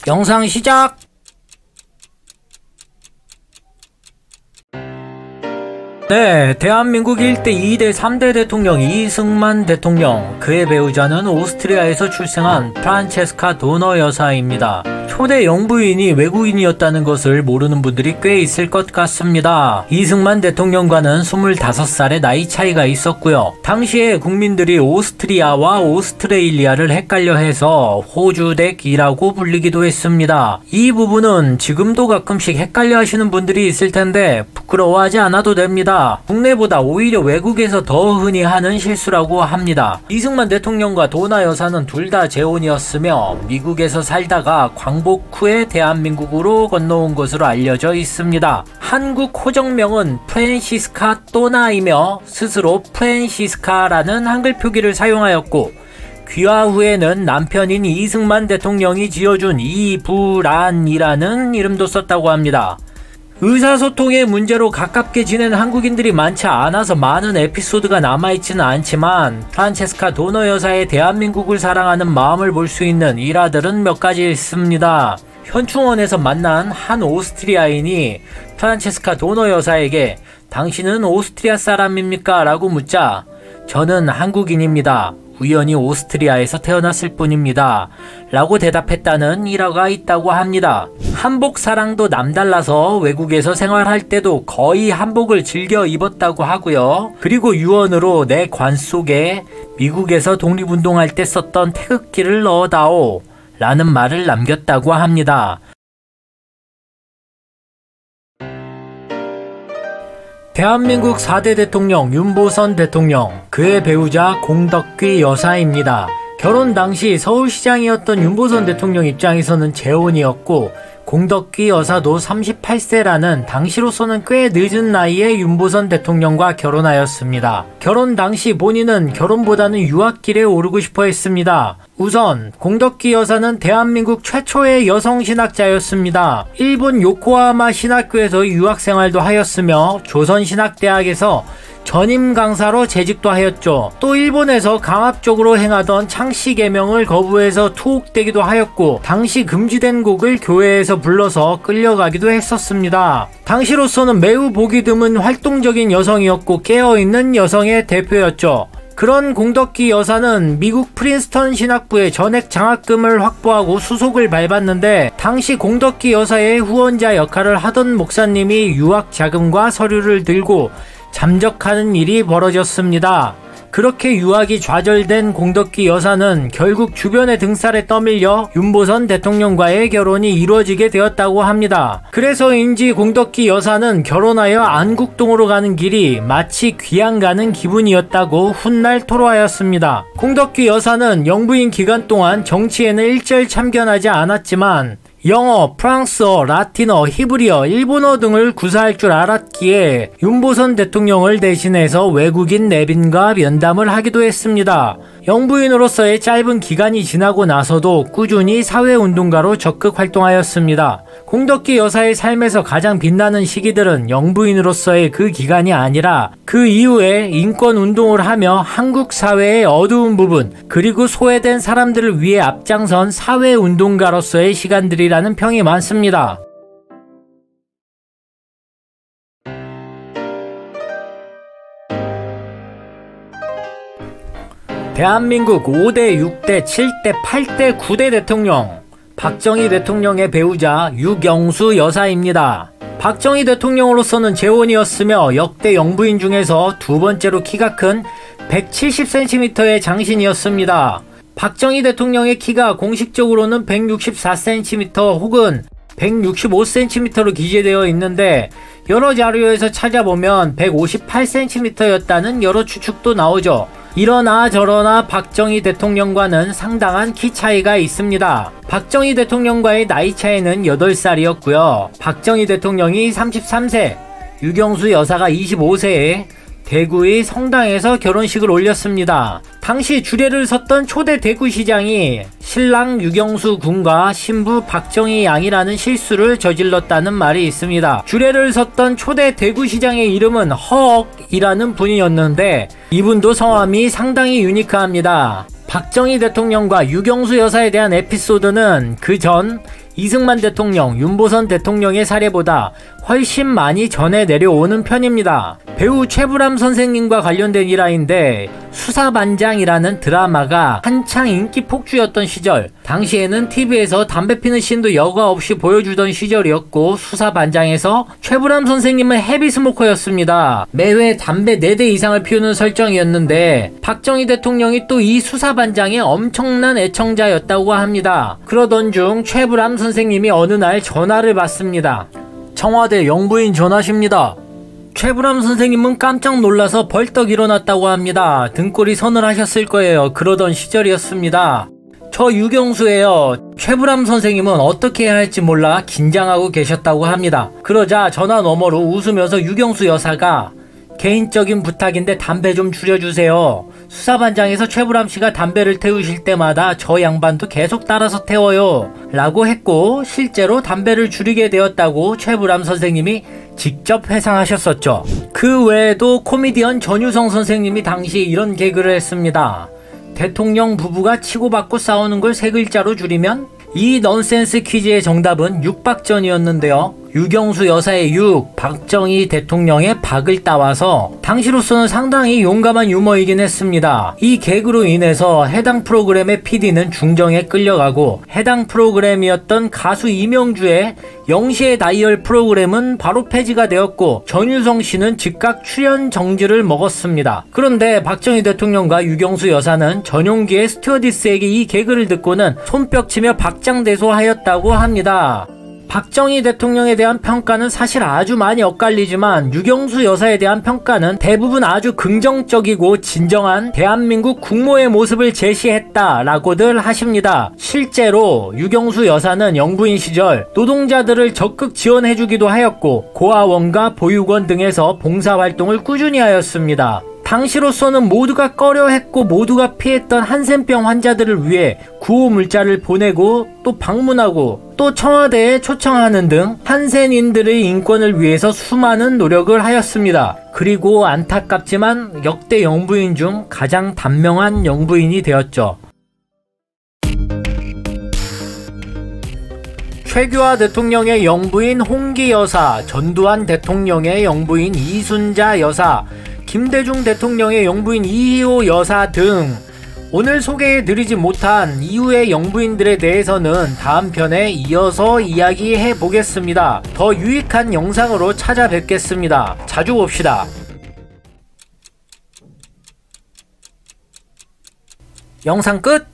영상 시작! 네, 대한민국 1대, 2대, 3대 대통령 이승만 대통령, 그의 배우자는 오스트리아에서 출생한 프란체스카 도너 여사입니다. 초대 영부인이 외국인이었다는 것을 모르는 분들이 꽤 있을 것 같습니다. 이승만 대통령과는 25살의 나이 차이가 있었고요. 당시에 국민들이 오스트리아와 오스트레일리아를 헷갈려 해서 호주댁이라고 불리기도 했습니다. 이 부분은 지금도 가끔씩 헷갈려 하시는 분들이 있을 텐데 부끄러워하지 않아도 됩니다. 국내보다 오히려 외국에서 더 흔히 하는 실수라고 합니다. 이승만 대통령과 도나 여사는 둘 다 재혼이었으며 미국에서 살다가 광복 후에 대한민국으로 건너온 것으로 알려져 있습니다. 한국 호정명은 프란치스카 도나이며 스스로 프란치스카라는 한글 표기를 사용하였고, 귀화 후에는 남편인 이승만 대통령이 지어준 이부란이라는 이름도 썼다고 합니다. 의사소통의 문제로 가깝게 지낸 한국인들이 많지 않아서 많은 에피소드가 남아있지는 않지만 프란체스카 도너 여사의 대한민국을 사랑하는 마음을 볼 수 있는 일화들은 몇 가지 있습니다. 현충원에서 만난 한 오스트리아인이 프란체스카 도너 여사에게 "당신은 오스트리아 사람입니까? 라고 묻자 "저는 한국인입니다. 우연히 오스트리아에서 태어났을 뿐입니다. 라고 대답했다는 일화가 있다고 합니다. 한복 사랑도 남달라서 외국에서 생활할 때도 거의 한복을 즐겨 입었다고 하고요. 그리고 유언으로 "내 관 속에 미국에서 독립운동할 때 썼던 태극기를 넣어다오 라는 말을 남겼다고 합니다. 대한민국 4대 대통령 윤보선 대통령, 그의 배우자 공덕귀 여사입니다. 결혼 당시 서울시장이었던 윤보선 대통령 입장에서는 재혼이었고, 공덕귀 여사도 38세라는 당시로서는 꽤 늦은 나이에 윤보선 대통령과 결혼하였습니다. 결혼 당시 본인은 결혼보다는 유학길에 오르고 싶어 했습니다. 우선 공덕귀 여사는 대한민국 최초의 여성 신학자였습니다. 일본 요코하마 신학교에서 유학생활도 하였으며 조선신학대학에서 전임 강사로 재직도 하였죠. 또 일본에서 강압적으로 행하던 창씨 계명을 거부해서 투옥되기도 하였고, 당시 금지된 곡을 교회에서 불러서 끌려가기도 했었습니다. 당시로서는 매우 보기 드문 활동적인 여성이었고 깨어있는 여성의 대표였죠. 그런 공덕귀 여사는 미국 프린스턴 신학부에 전액 장학금을 확보하고 수속을 밟았는데, 당시 공덕귀 여사의 후원자 역할을 하던 목사님이 유학 자금과 서류를 들고 잠적하는 일이 벌어졌습니다. 그렇게 유학이 좌절된 공덕귀 여사는 결국 주변의 등살에 떠밀려 윤보선 대통령과의 결혼이 이루어지게 되었다고 합니다. 그래서인지 공덕귀 여사는 결혼하여 안국동으로 가는 길이 마치 귀양 가는 기분이었다고 훗날 토로하였습니다. 공덕귀 여사는 영부인 기간 동안 정치에는 일절 참견하지 않았지만 영어, 프랑스어, 라틴어, 히브리어, 일본어 등을 구사할 줄 알았기에 윤보선 대통령을 대신해서 외국인 내빈과 면담을 하기도 했습니다. 영부인으로서의 짧은 기간이 지나고 나서도 꾸준히 사회운동가로 적극 활동하였습니다. 공덕귀 여사의 삶에서 가장 빛나는 시기들은 영부인으로서의 그 기간이 아니라 그 이후에 인권운동을 하며 한국 사회의 어두운 부분, 그리고 소외된 사람들을 위해 앞장선 사회운동가로서의 시간들이라는 평이 많습니다. 대한민국 5대, 6대, 7대, 8대, 9대 대통령, 박정희 대통령의 배우자 유경수 여사입니다. 박정희 대통령으로서는 재혼이었으며 역대 영부인 중에서 두 번째로 키가 큰 170cm의 장신이었습니다. 박정희 대통령의 키가 공식적으로는 164cm 혹은 165cm로 기재되어 있는데, 여러 자료에서 찾아보면 158cm였다는 여러 추측도 나오죠. 이러나 저러나 박정희 대통령과는 상당한 키 차이가 있습니다. 박정희 대통령과의 나이 차이는 8살이었고요. 박정희 대통령이 33세, 유경수 여사가 25세에 대구의 성당에서 결혼식을 올렸습니다. 당시 주례를 섰던 초대 대구시장이 신랑 유경수 군과 신부 박정희 양이라는 실수를 저질렀다는 말이 있습니다. 주례를 섰던 초대 대구시장의 이름은 허억이라는 분이었는데, 이분도 성함이 상당히 유니크합니다. 박정희 대통령과 유경수 여사에 대한 에피소드는 그 전 이승만 대통령, 윤보선 대통령의 사례보다 훨씬 많이 전해 내려오는 편입니다. 배우 최불암 선생님과 관련된 일화인데, 수사반장이라는 드라마가 한창 인기 폭주였던 시절, 당시에는 TV에서 담배 피는 씬도 여과 없이 보여주던 시절이었고, 수사반장에서 최불암 선생님은 헤비스모커였습니다. 매회 담배 4대 이상을 피우는 설정이었는데, 박정희 대통령이 또 이 수사반장의 엄청난 애청자였다고 합니다. 그러던 중 최불암 선생님이 어느 날 전화를 받습니다. 청와대 영부인 전화십니다. 최불암 선생님은 깜짝 놀라서 벌떡 일어났다고 합니다. 등골이 서늘하셨을 거예요. 그러던 시절이었습니다. 저 유경수예요. 최불암 선생님은 어떻게 해야 할지 몰라 긴장하고 계셨다고 합니다. 그러자 전화 너머로 웃으면서 유경수 여사가 개인적인 부탁인데 담배 좀 줄여주세요. 수사반장에서 최불암 씨가 담배를 태우실 때마다 저 양반도 계속 따라서 태워요. 라고 했고, 실제로 담배를 줄이게 되었다고 최불암 선생님이 직접 회상하셨었죠. 그 외에도 코미디언 전유성 선생님이 당시 이런 개그를 했습니다. 대통령 부부가 치고받고 싸우는 걸 3글자로 줄이면? 이 넌센스 퀴즈의 정답은 육박전이었는데요. 유경수 여사의 육, 박정희 대통령의 박을 따와서 당시로서는 상당히 용감한 유머이긴 했습니다. 이 개그로 인해서 해당 프로그램의 PD는 중정에 끌려가고, 해당 프로그램이었던 가수 이명주의 영시의 다이얼 프로그램은 바로 폐지가 되었고, 전유성 씨는 즉각 출연 정지를 먹었습니다. 그런데 박정희 대통령과 유경수 여사는 전용기의 스튜어디스에게 이 개그를 듣고는 손뼉치며 박장대소하였다고 합니다. 박정희 대통령에 대한 평가는 사실 아주 많이 엇갈리지만, 유경수 여사에 대한 평가는 대부분 아주 긍정적이고 진정한 대한민국 국모의 모습을 제시했다라고들 하십니다. 실제로 유경수 여사는 영부인 시절 노동자들을 적극 지원해주기도 하였고, 고아원과 보육원 등에서 봉사활동을 꾸준히 하였습니다. 당시로서는 모두가 꺼려했고 모두가 피했던 한센병 환자들을 위해 구호 문자를 보내고 또 방문하고 또 청와대에 초청하는 등 한센인들의 인권을 위해서 수많은 노력을 하였습니다. 그리고 안타깝지만 역대 영부인 중 가장 단명한 영부인이 되었죠. 최규하 대통령의 영부인 홍기 여사, 전두환 대통령의 영부인 이순자 여사, 김대중 대통령의 영부인 이희호 여사 등 오늘 소개해드리지 못한 이후의 영부인들에 대해서는 다음 편에 이어서 이야기해 보겠습니다. 더 유익한 영상으로 찾아뵙겠습니다. 자주 봅시다. 영상 끝!